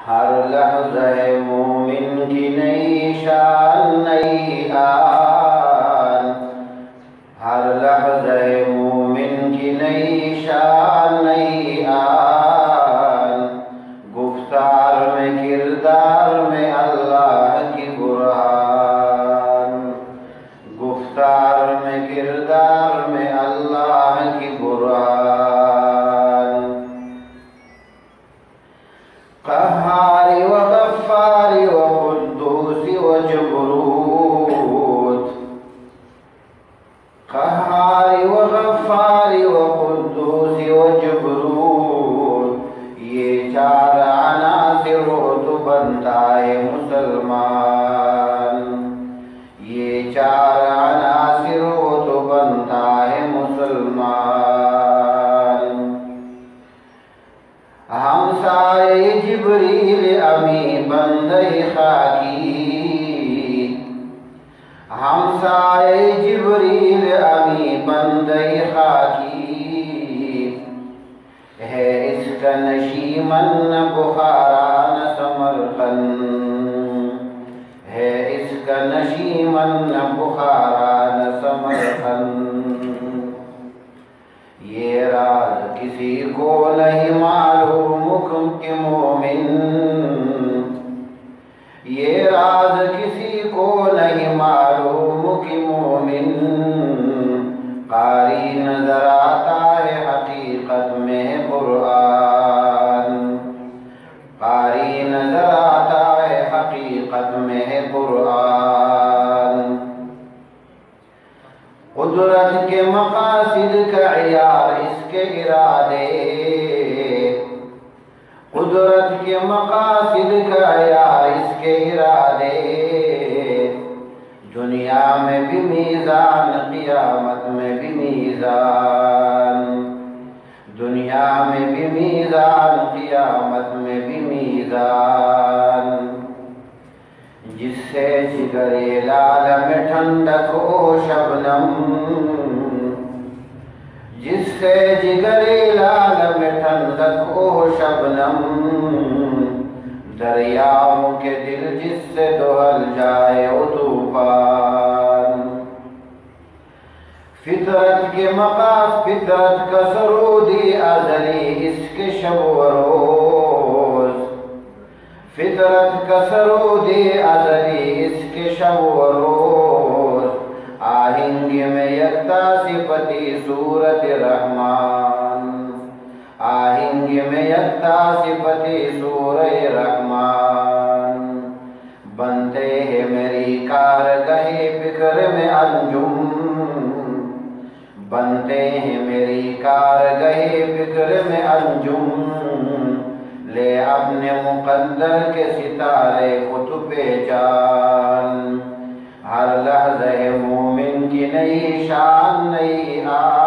ہر لحظہ مومن کی نئی شان نئی آن، ہر لحظہ مومن کی نئی شان نئی آن، گفتار میں کردار میں اللہ کی برہان، گفتار میں کردار میں اللہ کی برہان، قہار و غفار و قدوس و جبروت، قہار و غفار و قدوس و جبروت، یہ چار عناصر ہو تو بنتا ہے مسلمان، یہ چار عناصر ہو تو بنتا ہے مسلمان۔ ہمسائے جبریل امی بندہ خاکی، ہمسائے جبریل امی بندہ خاکی، ہے اس کا نشیمن نہ بخارا نہ سمرقند، ہے اس کا نشیمن نہ بخارا نہ سمرقند، یہ راز کسی کو نہیں معلوم کہ مومن، یہ راز کسی کو نہیں معلوم کہ مومن، قاری نظر آتا ہے حقیقت میں قرآن، قاری نظر آتا ہے حقیقت میں قرآن، قدرت کے مقاصد کا عیار اس کے ارادے، قدرت کے مقاصد کا عیار اس کے ارادے، دنیا میں بھی میزان قیامت میں بھی میزان، دنیا میں بھی میزان قیامت میں بھی میزان، جس سے جگر لال میں ٹھنڈک ہو شبنم، جس سے جگر لال میں ٹھنڈک ہو شبنم، دریاؤں کے دل جس سے دہل جائے وہ طوفان، فطرت کے مقاصد فطرت کا سرودی ازلی اس کے شب و روز، فطرت کا سرودی ازلی اس کے شب و روز، آہنگ میں یکتا صفتی صورت رحمان، آہنگ میں یکتا صفتی سورہ رحمان، بنتے ہیں میری کارگاہ فکر میں انجم، بنتے ہیں میری کارگاہ فکر میں انجم، لے اپنے مقدر کے ستارے کو تو پہچان، ہر لحظہ مومن کی نئی شان نئی آن۔